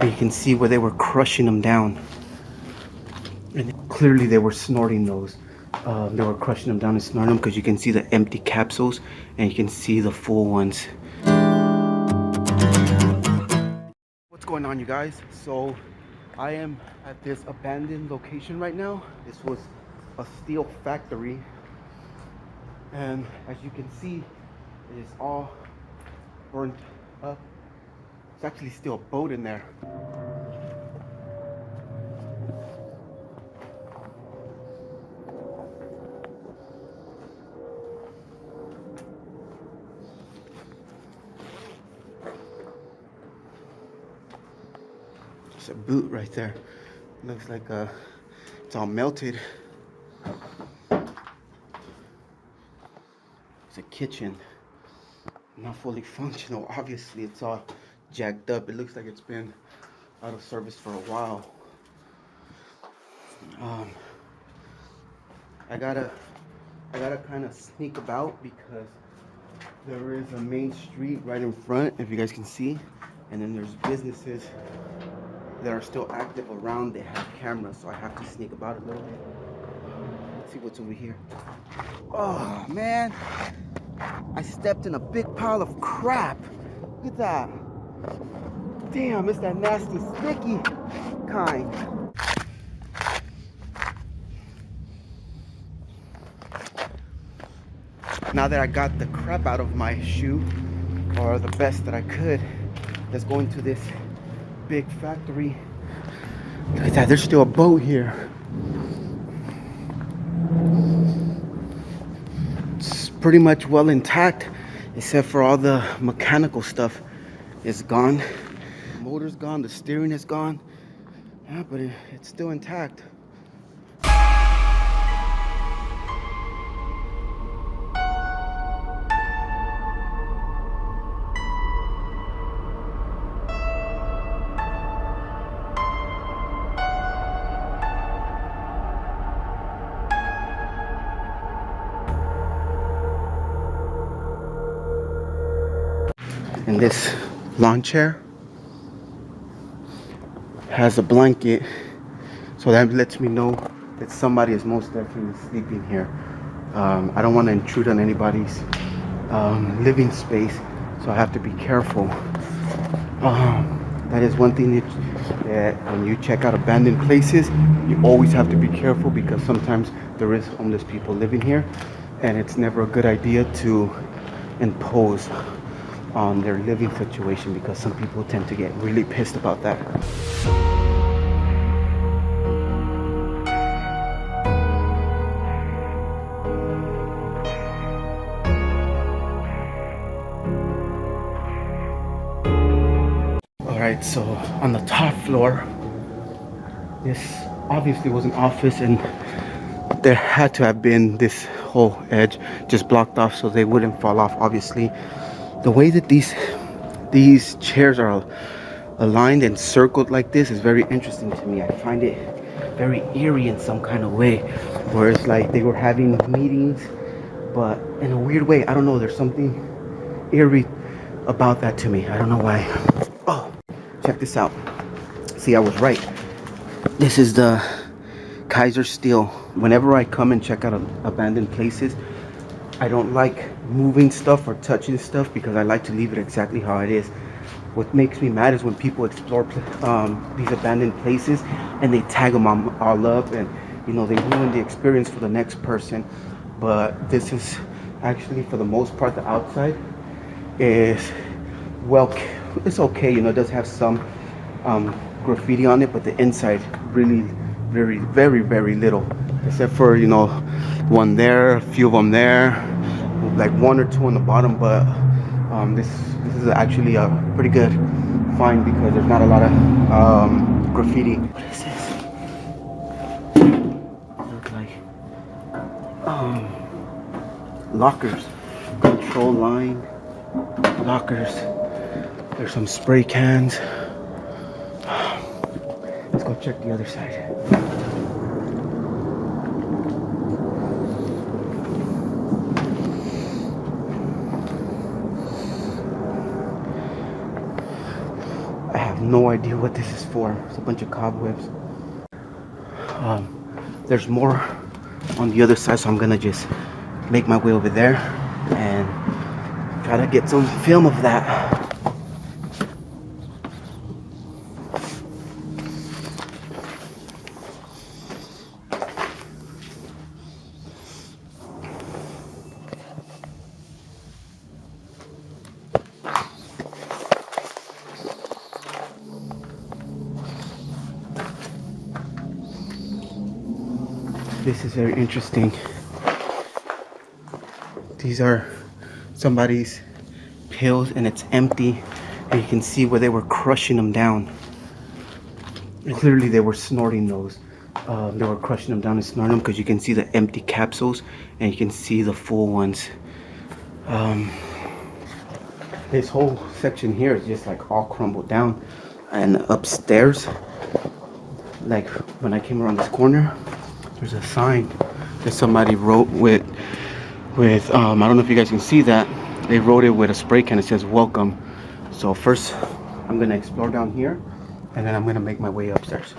And you can see where they were crushing them down. And clearly they were snorting those. They were crushing them down and snorting them because you can see the empty capsules and you can see the full ones. What's going on, you guys? So I am at this abandoned location right now. This was a steel factory. And as you can see, it is all burnt up. There's actually still a boat in there. It's a boot right there. Looks like it's all melted. It's a kitchen. Not fully functional. Obviously, it's all jacked up. It looks like it's been out of service for a while. I gotta kind of sneak about because there is a main street right in front, if you guys can see, and then there's businesses that are still active around. They have cameras, so I have to sneak about a little bit. Let's see what's over here. Oh man, I stepped in a big pile of crap. Look at that. Damn, it's that nasty sticky kind. Now that I got the crap out of my shoe, or the best that I could, let's go into this big factory. Look at that, there's still a boat here. It's pretty much well intact, except for all the mechanical stuff is gone. The motor's gone, the steering is gone. Yeah, but it's still intact. And this lawn chair has a blanket, so that lets me know that somebody is most definitely sleeping here. I don't want to intrude on anybody's living space, so I have to be careful. That is one thing that when you check out abandoned places, you always have to be careful, because sometimes there is homeless people living here, and it's never a good idea to impose on their living situation, because some people tend to get really pissed about that. Alright, so on the top floor, this obviously was an office, and there had to have been this whole edge just blocked off so they wouldn't fall off. Obviously, the way that these chairs are aligned and circled like this is very interesting to me. I find it very eerie in some kind of way, where it's like they were having meetings, but in a weird way. I don't know, there's something eerie about that to me. I don't know why. Oh, check this out. See, I was right. This is the Kaiser steel. Whenever I come and check out abandoned places, I don't like moving stuff or touching stuff, because I like to leave it exactly how it is. What makes me mad is when people explore these abandoned places and they tag them all up, and you know, they ruin the experience for the next person. But this is actually, for the most part, the outside is, well, it's okay, you know, it does have some graffiti on it, but the inside really very little, except for, you know, one there, a few of them there, like one or two on the bottom. But this is actually a pretty good find, because there's not a lot of graffiti. What is this? Look like lockers, control line lockers. There's some spray cans. Let's go check the other side. I have no idea what this is for. It's a bunch of cobwebs. There's more on the other side, so I'm gonna just make my way over there and try to get some film of that. This is very interesting. These are somebody's pills and it's empty, and you can see where they were crushing them down. And clearly they were snorting those. They were crushing them down and snorting them, because you can see the empty capsules and you can see the full ones. This whole section here is just like all crumbled down. And upstairs, like when I came around this corner, there's a sign that somebody wrote with I don't know if you guys can see that. They wrote it with a spray can. It says welcome. So first I'm gonna explore down here, and then I'm gonna make my way upstairs.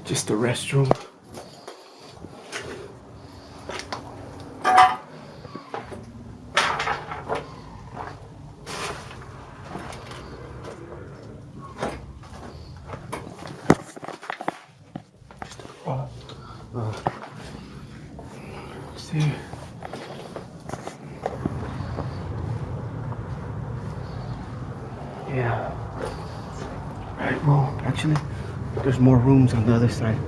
Just a restroom. See. Yeah. Right, well, actually, there's more rooms on the other side.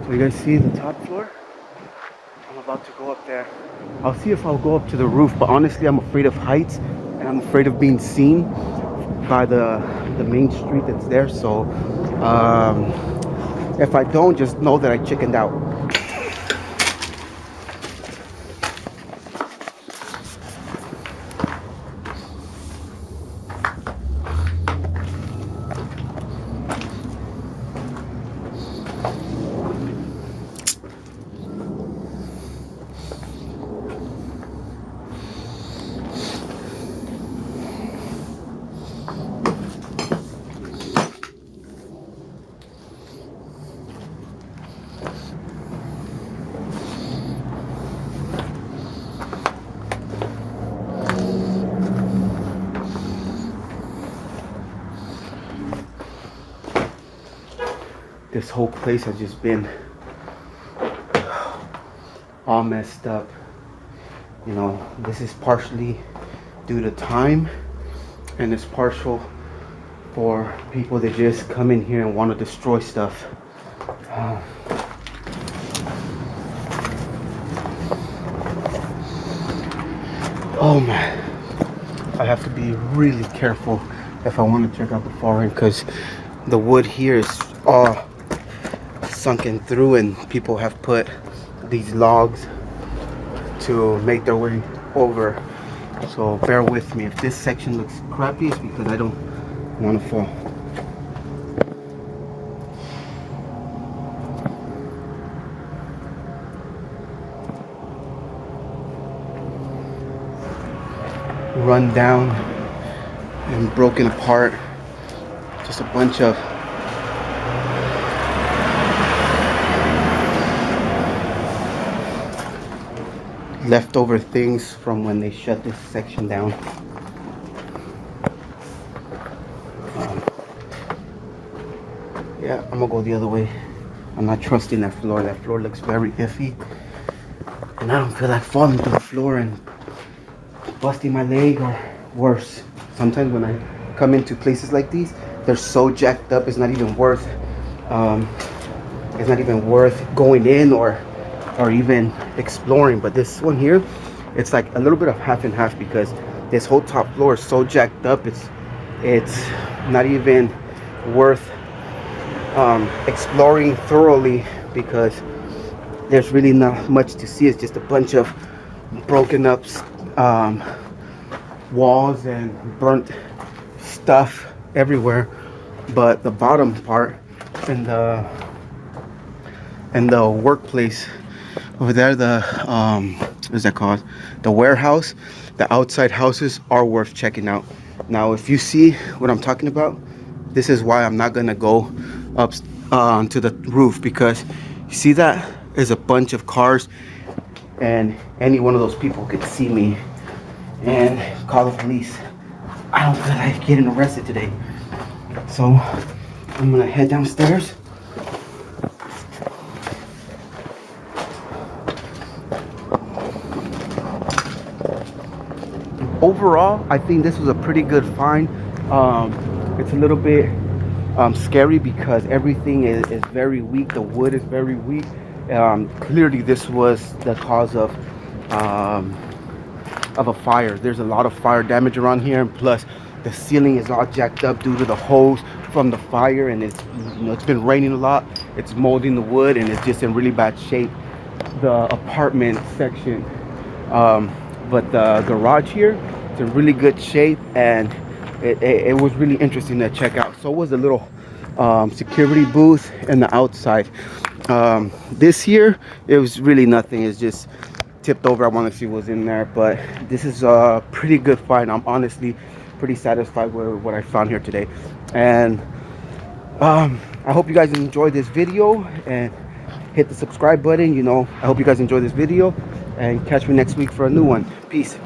So you guys see the top floor? I'm about to go up there. I'll see if I'll go up to the roof, but honestly, I'm afraid of heights, and I'm afraid of being seen by the main street that's there. So, if I don't, just know that I chickened out. This whole place has just been all messed up. You know, this is partially due to time, and it's partial for people that just come in here and want to destroy stuff. Oh man, I have to be really careful if I want to check out the far end, because the wood here is all sunken through, and people have put these logs to make their way over. So bear with me. If this section looks crappy, it's because I don't want to fall. Run down and broken apart. Just a bunch of leftover things from when they shut this section down. Yeah, I'm gonna go the other way. I'm not trusting that floor. That floor looks very iffy, and I don't feel like falling to the floor and busting my leg or worse. Sometimes when I come into places like these, they're so jacked up, it's not even worth going in or even exploring. But this one here, it's like a little bit of half and half, because this whole top floor is so jacked up, it's not even worth exploring thoroughly, because there's really not much to see. It's just a bunch of broken up walls and burnt stuff everywhere. But the bottom part and the workplace over there, the what's that called, the warehouse, the outside houses are worth checking out. Now, if you see what I'm talking about, this is why I'm not gonna go up to the roof, because you see that is a bunch of cars, and any one of those people could see me and call the police. I don't feel like getting arrested today, so I'm gonna head downstairs. Overall, I think this was a pretty good find. It's a little bit scary because everything is very weak. The wood is very weak. Clearly, this was the cause of a fire. There's a lot of fire damage around here, and plus the ceiling is all jacked up due to the hose from the fire, and it's, you know, it's been raining a lot. It's molding the wood, and it's just in really bad shape. The apartment section, but the garage here, it's in really good shape, and it was really interesting to check out. So was the little security booth and the outside. This here, it was really nothing. It's just tipped over. I want to see what's in there, but this is a pretty good find. I'm honestly pretty satisfied with what I found here today, and I hope you guys enjoyed this video, and hit the subscribe button. You know, I hope you guys enjoyed this video, and catch me next week for a new one. Peace.